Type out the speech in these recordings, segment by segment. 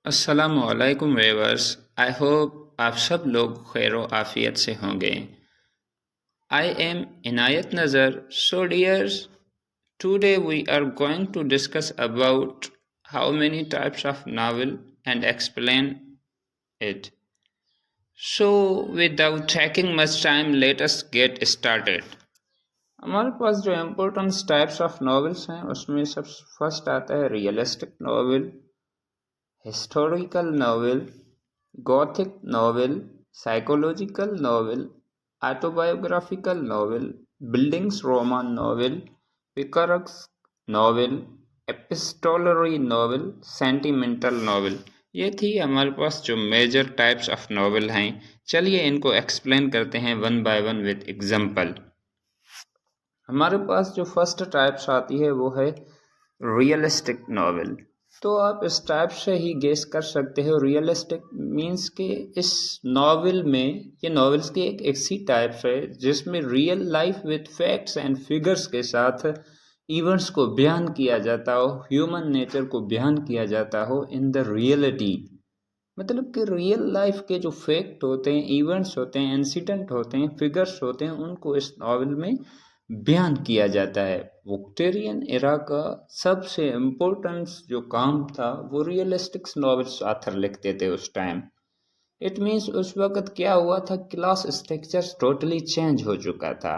अस्सलामुअलैकुम viewers. I hope आप सब लोग खैर आफियत से होंगे। आई एम इनायत नज़र। सो dears, today we are going to discuss about how many types of novel and explain it. So without taking much time, let us get started. हमारे पास जो इम्पोर्टेंट टाइप्स ऑफ नॉवेल्स हैं उसमें सब first आता है realistic novel, historical novel, gothic novel, psychological novel, autobiographical novel, bildungsroman novel, picaresque novel, epistolary novel, sentimental novel. ये थी हमारे पास जो मेजर टाइप्स ऑफ नॉवेल हैं। चलिए इनको एक्सप्लेन करते हैं one by one with example. हमारे पास जो फर्स्ट टाइप्स आती है वो है रियलिस्टिक नॉवेल। तो आप इस टाइप से ही गेस कर सकते हो रियलिस्टिक मीन्स के इस नॉवेल में, ये नॉवेल्स की एक ऐसी टाइप है जिसमें real life with facts and figures के साथ इवेंट्स को बयान किया जाता हो, ह्यूमन नेचर को बयान किया जाता हो इन द रियलिटी। मतलब कि रियल लाइफ के जो फैक्ट होते हैं, इवेंट्स होते हैं, इंसिडेंट होते हैं, फिगर्स होते हैं, उनको इस नॉवेल में बयान किया जाता है। विक्टोरियन एरा का सबसे इम्पोर्टेंट जो काम था वो रियलिस्टिक्स नॉवेल्स आथर लिखते थे उस टाइम। इट मीन्स उस वक्त क्या हुआ था, क्लास स्ट्रक्चर टोटली चेंज हो चुका था।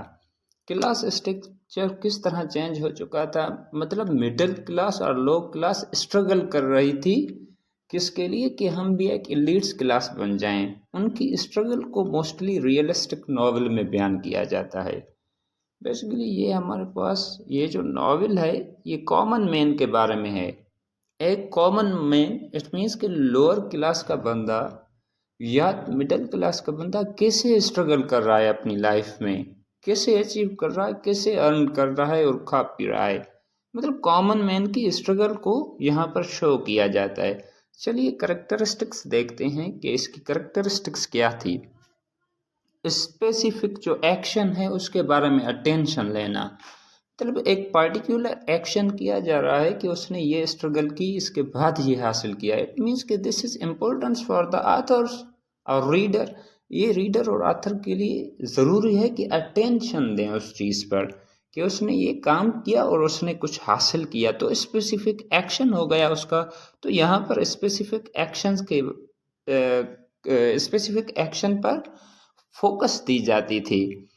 क्लास स्ट्रक्चर किस तरह चेंज हो चुका था, मतलब मिडिल क्लास और लो क्लास स्ट्रगल कर रही थी किसके लिए कि हम भी एक एलीट्स क्लास बन जाएं। उनकी स्ट्रगल को मोस्टली रियलिस्टिक नॉवेल में बयान किया जाता है। बेसिकली ये हमारे पास ये जो नॉवेल है ये कॉमन मैन के बारे में है। एक कॉमन मैन इट मीन्स कि लोअर क्लास का बंदा या मिडिल क्लास का बंदा कैसे स्ट्रगल कर रहा है अपनी लाइफ में, कैसे अचीव कर रहा है, कैसे अर्न कर रहा है और खा पी रहा है। मतलब कॉमन मैन की स्ट्रगल को यहाँ पर शो किया जाता है। चलिए करेक्टरिस्टिक्स देखते हैं कि इसकी करेक्टरिस्टिक्स क्या थी। स्पेसिफिक जो एक्शन है उसके बारे में अटेंशन लेना, मतलब एक पर्टिकुलर एक्शन किया जा रहा है कि उसने ये स्ट्रगल की, इसके बाद ये हासिल किया। इट मीन्स कि this is importance for the author's और रीडर। ये रीडर और ऑथर के लिए ज़रूरी है कि अटेंशन दें उस चीज़ पर कि उसने ये काम किया और उसने कुछ हासिल किया, तो स्पेसिफिक एक्शन हो गया उसका। तो यहाँ पर स्पेसिफिक एक्शंस के स्पेसिफिक एक्शन पर फोकस दी जाती थी।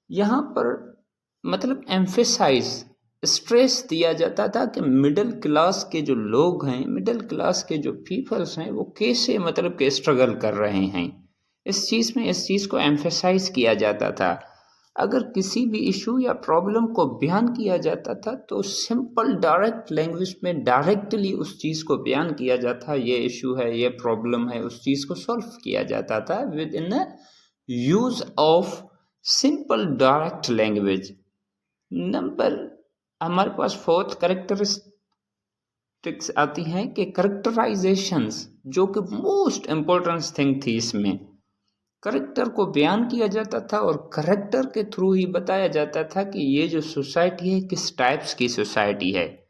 यहाँ पर मतलब एम्फेसाइज स्ट्रेस दिया जाता था कि मिडिल क्लास के जो लोग हैं, मिडिल क्लास के जो पीपल्स हैं वो कैसे मतलब के स्ट्रगल कर रहे हैं। इस चीज़ में इस चीज़ को एम्फेसाइज किया जाता था। अगर किसी भी इशू या प्रॉब्लम को बयान किया जाता था तो सिंपल डायरेक्ट लैंग्वेज में डायरेक्टली उस चीज़ को बयान किया जाता, ये इशू है, ये प्रॉब्लम है, उस चीज़ को सॉल्व किया जाता था with in a use of simple direct language. Number हमारे पास फोर्थ करेक्टरिस्टिक्स आती हैं कि करेक्टराइजेशंस, जो कि मोस्ट इम्पोर्टेंट थिंग थी। इसमें करेक्टर को बयान किया जाता था और करेक्टर के थ्रू ही बताया जाता था कि ये जो सोसाइटी है किस टाइप्स की सोसाइटी है,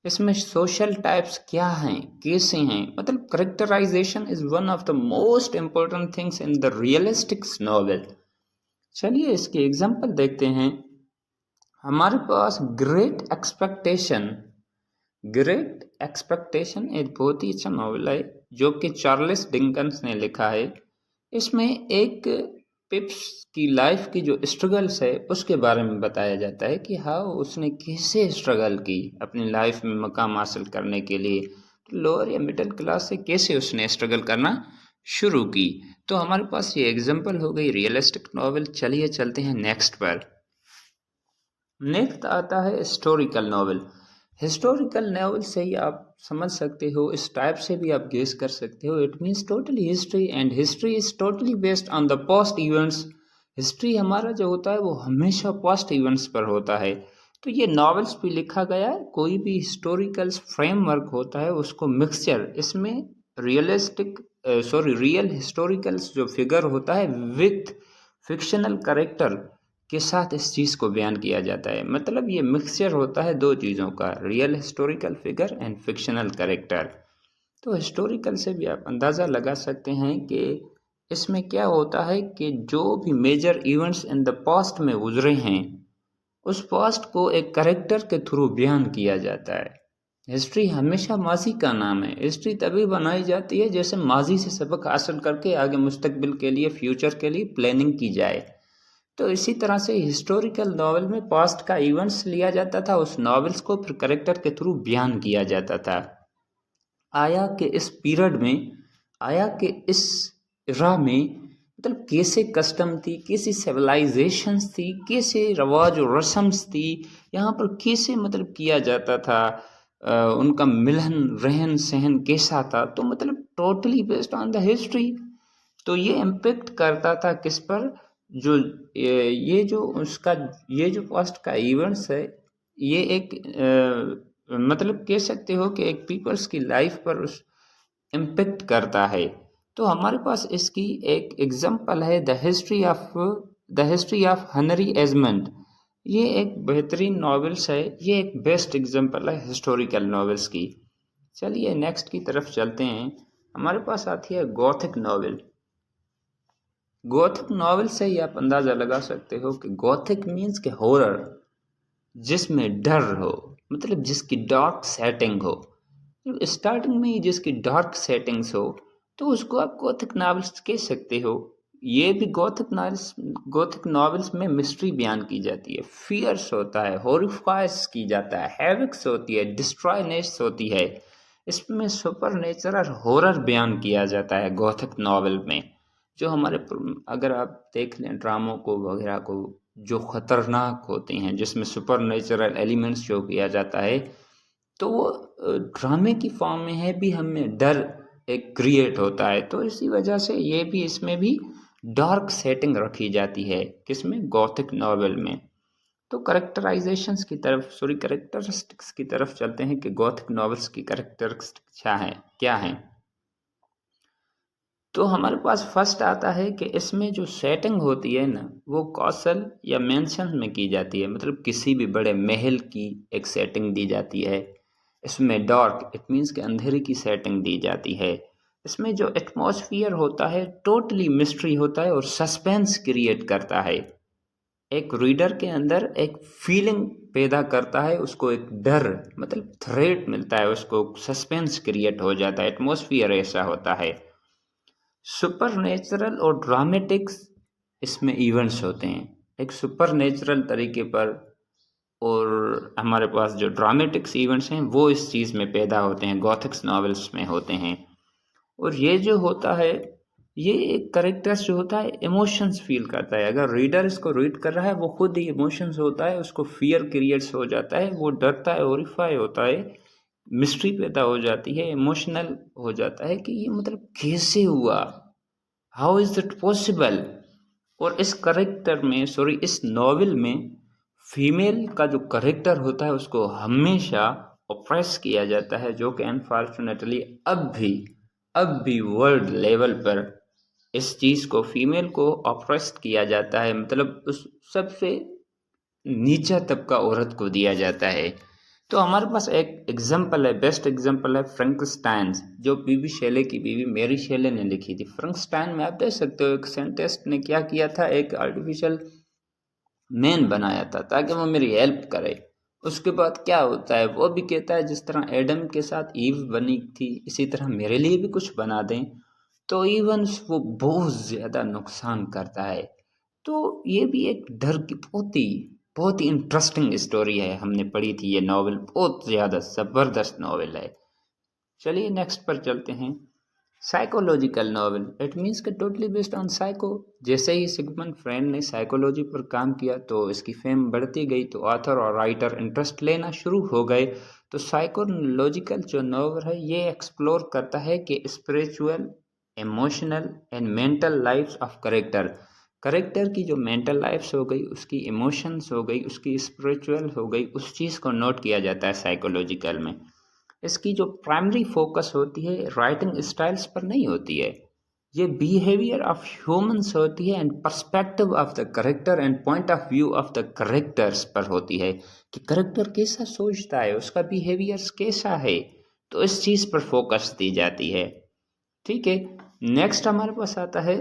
इसमें सोशल टाइप्स क्या हैं, कैसे हैं। मतलब characterization is one of the most important things in the realistics novel. चलिए इसके एग्जांपल देखते हैं। हमारे पास ग्रेट एक्सपेक्टेशन एक बहुत ही अच्छा नॉवेल है जो कि चार्ल्स डिकन्स ने लिखा है। इसमें एक पिप्स की लाइफ की जो स्ट्रगल्स है उसके बारे में बताया जाता है कि हाँ उसने कैसे स्ट्रगल की अपनी लाइफ में मकाम हासिल करने के लिए, लोअर या मिडिल क्लास से कैसे उसने स्ट्रगल करना शुरू की। तो हमारे पास ये एग्जांपल हो गई रियलिस्टिक नॉवेल। चलिए चलते हैं नेक्स्ट पर। नेक्स्ट आता है हिस्टोरिकल नॉवेल। हिस्टोरिकल नॉवेल से ही आप समझ सकते हो, इस टाइप से भी आप गेस कर सकते हो। It means totally history and history is totally based on the past events. History हमारा जो होता है वो हमेशा पास्ट इवेंट्स पर होता है। तो ये नॉवेल्स भी लिखा गया है, कोई भी हिस्टोरिकल फ्रेमवर्क होता है उसको मिक्सचर इसमें रियल हिस्टोरिकल्स जो फिगर होता है विथ फिक्शनल करेक्टर के साथ इस चीज़ को बयान किया जाता है। मतलब ये मिक्सचर होता है दो चीज़ों का, real historical figure and fictional character. तो हिस्टोरिकल से भी आप अंदाज़ा लगा सकते हैं कि इसमें क्या होता है कि जो भी major events in the past में गुजरे हैं, उस पास्ट को एक करेक्टर के थ्रू बयान किया जाता है। हिस्ट्री हमेशा माजी का नाम है। हिस्ट्री तभी बनाई जाती है जैसे माजी से सबक हासिल करके आगे मुस्तकबिल के लिए, फ्यूचर के लिए प्लानिंग की जाए। तो इसी तरह से हिस्टोरिकल नॉवल में पास्ट का इवेंट्स लिया जाता था, उस नॉवेल्स को फिर करेक्टर के थ्रू बयान किया जाता था। आया कि इस पीरियड में, आया कि इस इरा में मतलब कैसे कस्टम थी, कैसी सिविलाइजेशंस थी, कैसे रवाज और रस्म्स थी, यहाँ पर कैसे मतलब किया जाता था, उनका मिलन रहन सहन कैसा था। तो मतलब totally based on the history. तो ये इम्पेक्ट करता था किस पर, जो ये जो उसका ये जो पास्ट का इवेंट्स है, ये एक मतलब कह सकते हो कि एक पीपल्स की लाइफ पर उस इम्पेक्ट करता है। तो हमारे पास इसकी एक एग्जांपल है द हिस्ट्री ऑफ हेनरी एजमंड। ये एक बेहतरीन नॉवेल्स है, ये एक बेस्ट एग्जांपल है हिस्टोरिकल नॉवेल्स की। चलिए नेक्स्ट की तरफ चलते हैं। हमारे पास आती है गॉथिक नॉवेल। गॉथिक नॉवेल से ही आप अंदाज़ा लगा सकते हो कि गॉथिक मीन्स के हॉरर, जिसमें डर हो, मतलब जिसकी डार्क सेटिंग हो। स्टार्टिंग में ही जिसकी डार्क सेटिंग्स हो, तो उसको आप गॉथिक नॉवेल्स कह सकते हो। ये भी गॉथिक नॉवेल्स में मिस्ट्री बयान की जाती है, फियर्स होता है, हॉरिफाइज की जाता है, हैविक्स होती है, डिस्ट्रॉयनेस होती है। इसमें सुपर नेचुरल हॉरर बयान किया जाता है गॉथिक नॉवेल में। जो हमारे अगर आप देख लें ड्रामों को वगैरह को, जो ख़तरनाक होते हैं, जिसमें सुपर नेचुरल एलिमेंट्स जो किया जाता है, तो वो ड्रामे की फॉर्म में है भी, हमें डर एक क्रिएट होता है। तो इसी वजह से ये भी, इसमें भी डार्क सेटिंग रखी जाती है, किसमें, गॉथिक नॉवेल में। तो करेक्टरिस्टिक्स की तरफ चलते हैं कि गॉथिक नॉवेल्स की करेक्टरिस्टिक्स क्या है। तो हमारे पास फर्स्ट आता है कि इसमें जो सेटिंग होती है ना, वो कॉसल या मेंशन में की जाती है, मतलब किसी भी बड़े महल की एक सेटिंग दी जाती है। इसमें डार्क, इट मीन्स के अंधेरे की सेटिंग दी जाती है। इसमें जो एटमॉस्फियर होता है टोटली मिस्ट्री होता है और सस्पेंस क्रिएट करता है। एक रीडर के अंदर एक फीलिंग पैदा करता है, उसको एक डर मतलब थ्रेट मिलता है, उसको सस्पेंस क्रिएट हो जाता है, एटमॉस्फियर ऐसा होता है। सुपर नेचुरल और ड्रामेटिक्स इसमें इवेंट्स होते हैं एक सुपर नेचुरल तरीके पर, और हमारे पास जो ड्रामेटिक्स इवेंट्स हैं वो इस चीज़ में पैदा होते हैं, गॉथिक्स नॉवेल्स में होते हैं। और ये जो होता है, ये एक करेक्टर्स जो होता है इमोशंस फील करता है। अगर रीडर इसको रीड कर रहा है, वो खुद ही इमोशंस होता है, उसको फियर क्रिएट्स हो जाता है, वो डरता है, हॉरिफाई होता है, मिस्ट्री पैदा हो जाती है, इमोशनल हो जाता है कि ये मतलब कैसे हुआ, हाउ इज इट पॉसिबल। और इस नॉवेल में फीमेल का जो करेक्टर होता है उसको हमेशा ऑप्रेस किया जाता है, जो कि अनफॉर्चुनेटली अब भी वर्ल्ड लेवल पर इस चीज़ को, फीमेल को ऑप्रेस किया जाता है, मतलब उस सबसे नीचा तबका औरत को दिया जाता है। तो हमारे पास एक एग्जाम्पल है, बेस्ट एग्जाम्पल है फ्रैंकस्टाइन, जो बीबी शेले की बीवी मेरी शेले ने लिखी थी। फ्रैंकस्टाइन में आप देख सकते हो, एक साइंटिस्ट ने क्या किया था, एक आर्टिफिशियल मैन बनाया था ताकि वो मेरी हेल्प करे। उसके बाद क्या होता है, वो भी कहता है जिस तरह एडम के साथ ईव बनी थी, इसी तरह मेरे लिए भी कुछ बना दें। तो इवन वो बहुत ज़्यादा नुकसान करता है। तो ये भी एक डर की बहुत ही इंटरेस्टिंग स्टोरी है, हमने पढ़ी थी ये नॉवेल, बहुत ज़्यादा ज़बरदस्त नॉवेल है। चलिए नेक्स्ट पर चलते हैं। साइकोलॉजिकल नॉवेल, इट मीन्स के टोटली बेस्ड ऑन साइको। जैसे ही सिगमंड फ्रेड ने साइकोलॉजी पर काम किया तो इसकी फेम बढ़ती गई, तो ऑथर और राइटर इंटरेस्ट लेना शुरू हो गए। तो साइकोलॉजिकल जो नॉवेल है ये एक्सप्लोर करता है कि spiritual, emotional and mental lifes of character की जो मेंटल लाइफ्स हो गई, उसकी इमोशंस हो गई, उसकी स्पिरिचुअल हो गई, उस चीज़ को नोट किया जाता है साइकोलॉजिकल में। इसकी जो प्राइमरी फोकस होती है राइटिंग स्टाइल्स पर नहीं होती है, ये बिहेवियर ऑफ ह्यूमंस होती है and perspective of the character and point of view of the characters पर होती है कि करेक्टर कैसा सोचता है, उसका बिहेवियर कैसा है, तो इस चीज़ पर फोकस दी जाती है। ठीक है, नेक्स्ट हमारे पास आता है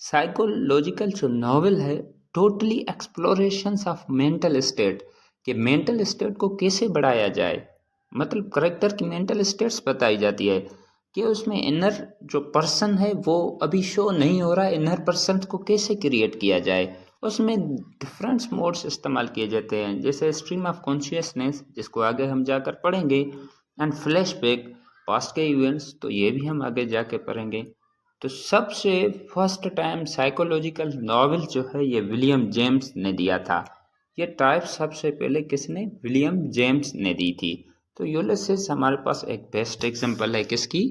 साइकोलॉजिकल जो नॉवल है, totally explorations of mental state, कि मेंटल स्टेट को कैसे बढ़ाया जाए, मतलब करेक्टर की मेंटल स्टेट्स बताई जाती है कि उसमें इनर जो पर्सन है वो अभी शो नहीं हो रहा है, इनर पर्सन को कैसे क्रिएट किया जाए। उसमें डिफरेंट मोड्स इस्तेमाल किए जाते हैं, जैसे स्ट्रीम ऑफ कॉन्शियसनेस, जिसको आगे हम जाकर पढ़ेंगे, एंड फ्लैशबैक, पास्ट के इवेंट्स, तो ये भी हम आगे जाके पढ़ेंगे। तो सबसे फर्स्ट टाइम साइकोलॉजिकल नॉवेल जो है ये विलियम जेम्स ने दिया था। ये टाइप सबसे पहले किसने, विलियम जेम्स ने दी थी। तो यूलिसिस हमारे पास एक बेस्ट एग्जांपल है किसकी,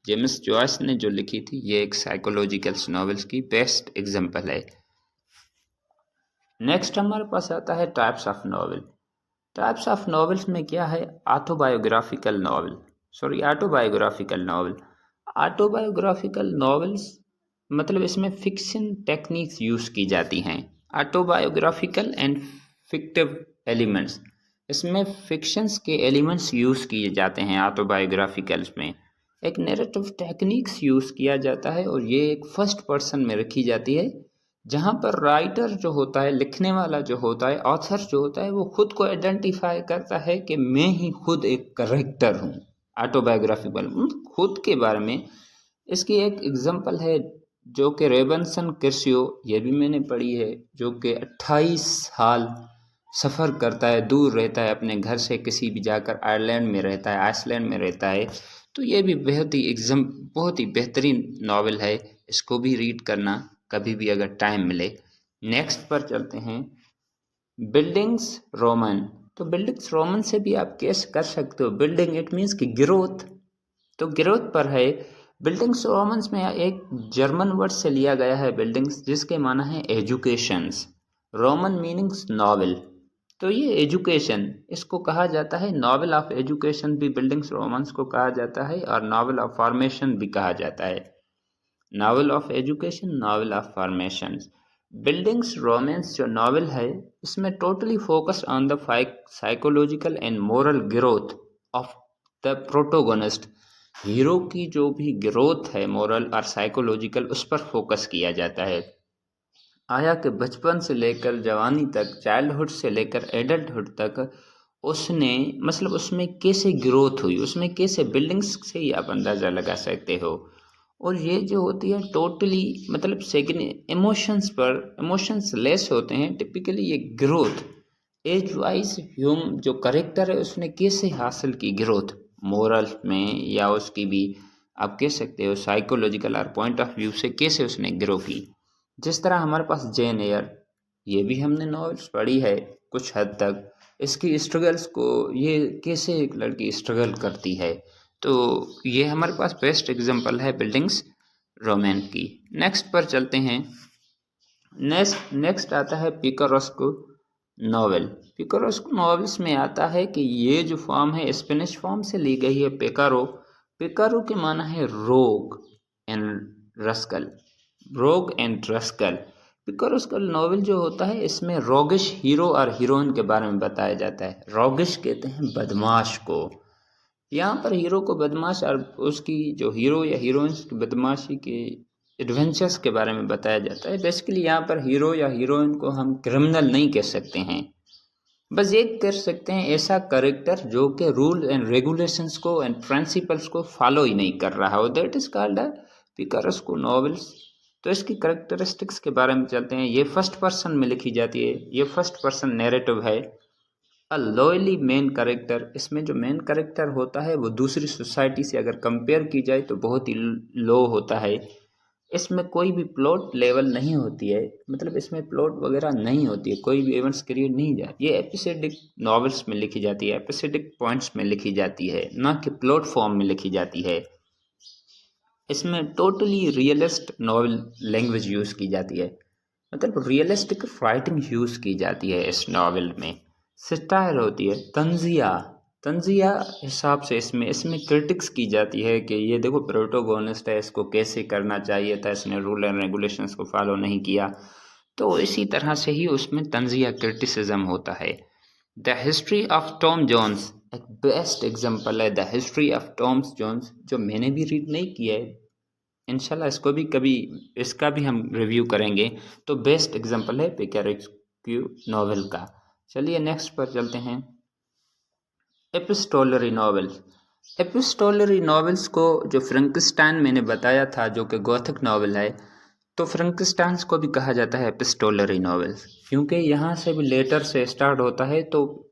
जेम्स जॉयस ने जो लिखी थी, ये एक साइकोलॉजिकल नॉवेल्स की बेस्ट एग्जांपल है। नेक्स्ट हमारे पास आता है types of novel. Types of novels में क्या है, ऑटोबायोग्राफिकल नॉवल। ऑटोबायोग्राफिकल नॉवेल्स मतलब इसमें फिक्शन टेक्निक्स यूज़ की जाती हैं। ऑटोबायोग्राफिकल एंड फिक्टिव एलिमेंट्स, इसमें फिक्शंस के एलिमेंट्स यूज़ किए जाते हैं ऑटोबायोग्राफिकल्स में। एक नैरेटिव टेक्निक्स यूज़ किया जाता है और ये एक फर्स्ट पर्सन में रखी जाती है, जहाँ पर राइटर जो होता है, लिखने वाला जो होता है, ऑथर जो होता है, वो खुद को आइडेंटिफाई करता है कि मैं ही खुद एक करेक्टर हूँ। ऑटोबायोग्राफिकल खुद के बारे में, इसकी एक एग्जांपल है जो कि रेबनसन क्रुसो, ये भी मैंने पढ़ी है, जो कि 28 साल सफ़र करता है, दूर रहता है अपने घर से, किसी भी जाकर आयरलैंड में रहता है, आइसलैंड में रहता है। तो ये भी बहुत ही बेहतरीन नावल है, इसको भी रीड करना कभी भी अगर टाइम मिले। नेक्स्ट पर चलते हैं, बिल्डिंग्स रोमन। तो बिल्डिंग्स रोमन से भी आप कैस कर सकते हो, बिल्डिंग इट मीन्स की ग्रोथ, तो ग्रोथ पर है। बिल्डिंग्स रोमन्स में एक जर्मन वर्ड से लिया गया है बिल्डिंग्स, जिसके माना है एजुकेशंस, रोमन मीनिंग्स नॉवेल। तो ये एजुकेशन, इसको कहा जाता है नॉवेल ऑफ एजुकेशन भी बिल्डिंग्स रोमन्स को कहा जाता है, और नॉवेल ऑफ फॉर्मेशन भी कहा जाता है। Novel of education, novel of formation. Buildings romance जो नॉवेल है, इसमें totally focus on the psychological and moral growth of the protagonist. Hero की जो भी ग्रोथ है मोरल और साइकोलॉजिकल, उस पर फोकस किया जाता है। आया कि बचपन से लेकर जवानी तक, चाइल्डहुड से लेकर एडल्टहुड तक, उसने मतलब उसमें कैसे ग्रोथ हुई, उसमें कैसे, बिल्डिंग्स से ही आप अंदाज़ा लगा सकते हो। और ये जो होती है टोटली मतलब सेकेंड इमोशंस लेस होते हैं टिपिकली। ये ग्रोथ एज वाइज जो करेक्टर है उसने कैसे हासिल की ग्रोथ, मोरल में, या उसकी भी आप कह सकते हो साइकोलॉजिकल और पॉइंट ऑफ व्यू से कैसे उसने ग्रो की। जिस तरह हमारे पास जेन एयर, ये भी हमने नॉवेल्स पढ़ी है कुछ हद तक, इसकी स्ट्रगल्स को, ये कैसे एक लड़की स्ट्रगल करती है, तो ये हमारे पास बेस्ट एग्जांपल है बिल्डिंग्स रोमैन की। नेक्स्ट पर चलते हैं। नेक्स्ट आता है पिकारोस्को नॉवेल। पिकारोस्को नॉवेल्स में आता है कि ये जो फॉर्म है स्पेनिश फॉर्म से ली गई है, पेकारो। पेकारो के माना है रोग एंड रस्कल, रोग एंड रस्कल। पिकारोस्कल नॉवेल जो होता है, इसमें रोगिश हीरो और हीरोइन के बारे में बताया जाता है। रोगिश कहते हैं बदमाश को, यहाँ पर हीरो को बदमाश और उसकी जो हीरो या हीरोइंस की बदमाशी के एडवेंचर्स के बारे में बताया जाता है। बेसिकली यहाँ पर हीरो या हीरोइन को हम क्रिमिनल नहीं कह सकते हैं, बस एक कर सकते हैं ऐसा करेक्टर जो कि रूल एंड रेगुलेशंस को एंड प्रिंसिपल्स को फॉलो ही नहीं कर रहा हो, दैट इज कॉल्ड पिकारोस्को नॉवेल्स। तो इसकी करेक्टरिस्टिक्स के बारे में चलते हैं। ये फर्स्ट पर्सन में लिखी जाती है, ये फर्स्ट पर्सन नैरेटिव है। अ लोयली मेन करेक्टर, इसमें जो मेन करेक्टर होता है वो दूसरी सोसाइटी से अगर कंपेयर की जाए तो बहुत ही लो होता है। इसमें कोई भी प्लॉट लेवल नहीं होती है, मतलब इसमें प्लॉट वगैरह नहीं होती है, कोई भी इवेंट्स क्रिएट नहीं जाए। ये एपिसोडिक नॉवेल्स में लिखी जाती है, एपिसोडिक पॉइंट्स में लिखी जाती है, ना कि प्लॉट फॉर्म में लिखी जाती है। इसमें totally realist novel language use की जाती है, मतलब रियलिस्टिक राइटिंग यूज़ की जाती है इस नॉवल में। सटायर होती है, तंजिया हिसाब से इसमें क्रिटिक्स की जाती है कि ये देखो प्रोटोगोनिस्ट है, इसको कैसे करना चाहिए था, इसने रूल एंड रेगुलेशंस को फॉलो नहीं किया। तो इसी तरह से ही उसमें तंजिया क्रिटिसिज्म होता है। The history of Tom Jones, एक बेस्ट एग्जांपल है the history of Toms Jones, जो मैंने भी रीड नहीं किया है। इंशाल्लाह इसको भी कभी इसका भी हम रिव्यू करेंगे। तो बेस्ट एग्जांपल है पिकारेक्यू नॉवेल का। चलिए नेक्स्ट पर चलते हैं। Epistolary novels. एपिस्टोलरी नॉवेल्स को जो फ्रैंकेनस्टाइन मैंने बताया था जो कि गॉथिक नॉवेल है, तो फ्रैंकेनस्टाइन को भी कहा जाता है एपिस्टोलरी नॉवेल्स, क्योंकि यहाँ से भी लेटर से स्टार्ट होता है। तो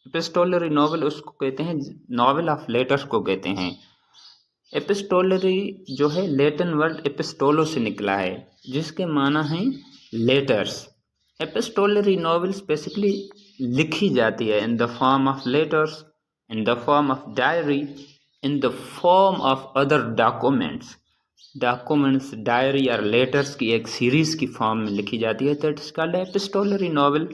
एपिस्टोलरी नॉवेल उसको कहते हैं, नॉवेल ऑफ लेटर्स को कहते हैं। एपिस्टोलरी जो है लैटिन वर्ड एपिस्टोलो से निकला है, जिसके माना है लेटर्स। एपिस्टोलरी नॉवेल्स बेसिकली लिखी जाती है in the form of letters, in the form of diary, in the form of other documents. Diary और लेटर्स की एक सीरीज की फॉर्म में लिखी जाती है, that is called epistolary novel.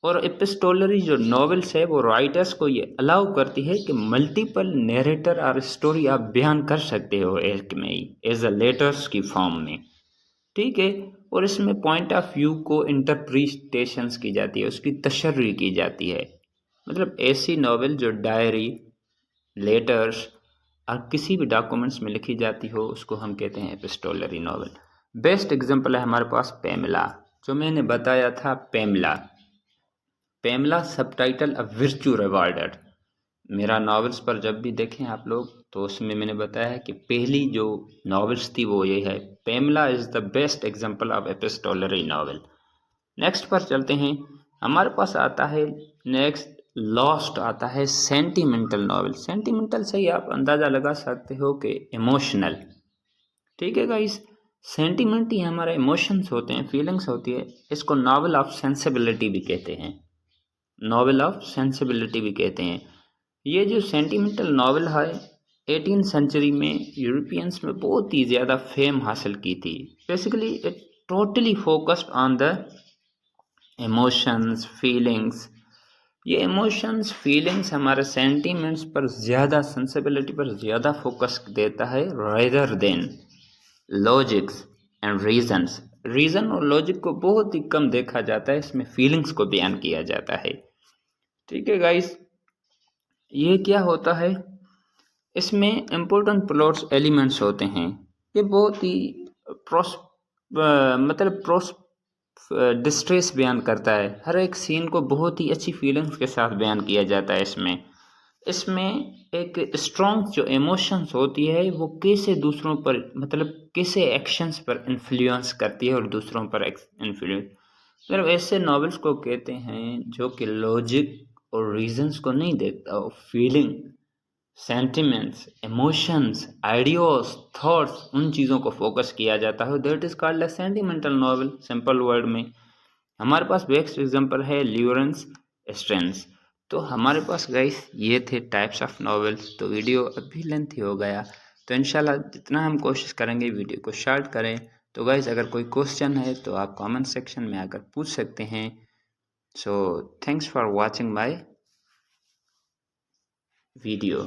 और एपिस्टोलरी जो नॉवेल्स है वो राइटर्स को ये अलाउ करती है कि मल्टीपल नैरेटर और स्टोरी आप बयान कर सकते हो एक में ही, एज अ लेटर्स की फॉर्म में, ठीक है। और इसमें पॉइंट ऑफ व्यू को इंटरप्रिटेशंस की जाती है, उसकी तशर्री की जाती है। मतलब ऐसी नॉवेल जो डायरी, लेटर्स और किसी भी डॉक्यूमेंट्स में लिखी जाती हो, उसको हम कहते हैं एपिस्टोलरी नॉवेल। बेस्ट एग्जांपल है हमारे पास पेमला, जो मैंने बताया था पेमला सबटाइटल अ विर्चू रिवार्डर। मेरा नॉवेल्स पर जब भी देखें आप लोग, तो उसमें मैंने बताया है कि पहली जो नॉवेल्स थी वो ये है, Pemla is the best example of epistolary novel. Next पर चलते हैं। हमारे पास आता है नेक्स्ट, लॉस्ट आता है सेंटिमेंटल नॉवेल। सेंटिमेंटल से ही आप अंदाज़ा लगा सकते हो कि इमोशनल, ठीक है गाइस। सेंटिमेंट ही हमारे इमोशंस होते हैं, फीलिंग्स होती है। इसको नॉवेल ऑफ सेंसिबिलिटी भी कहते हैं, नॉवेल ऑफ सेंसिबिलिटी भी कहते हैं। ये जो सेंटिमेंटल नॉवेल है 18th सेंचुरी में यूरोपियंस में बहुत ही ज़्यादा फेम हासिल की थी। Basically it totally focused on the emotions, feelings. ये इमोशंस, फीलिंग्स हमारे सेंटिमेंट्स पर ज़्यादा, सेंसिबिलिटी पर ज़्यादा फोकस देता है, rather than logics and reasons. Reason और लॉजिक को बहुत ही कम देखा जाता है, इसमें फीलिंग्स को बयान किया जाता है, ठीक है गाइस। ये क्या होता है, इसमें इम्पोर्टेंट प्लॉट्स एलिमेंट्स होते हैं। ये बहुत ही डिस्ट्रेस बयान करता है। हर एक सीन को बहुत ही अच्छी फीलिंग्स के साथ बयान किया जाता है। इसमें एक स्ट्रॉन्ग जो इमोशंस होती है वो कैसे दूसरों पर, मतलब कैसे एक्शंस पर इन्फ्लुएंस करती है और दूसरों पर इन्फ्लुएंस, मतलब ऐसे नॉवेल्स को कहते हैं जो कि लॉजिक और रीजंस को नहीं देखता, वो feeling, sentiments, emotions, ideas, thoughts, उन चीज़ों को फोकस किया जाता है। That is called a sentimental novel, simple word में। हमारे पास बेस्ट एग्जांपल है ल्यूरेंस स्ट्रेंस। तो हमारे पास गाइस ये थे टाइप्स ऑफ नॉवेल्स। तो वीडियो अभी लेंथी हो गया, तो इंशाल्लाह जितना हम कोशिश करेंगे वीडियो को शॉर्ट करें। तो गाइस अगर कोई क्वेश्चन है तो आप कमेंट सेक्शन में आकर पूछ सकते हैं। So thanks for watching my video।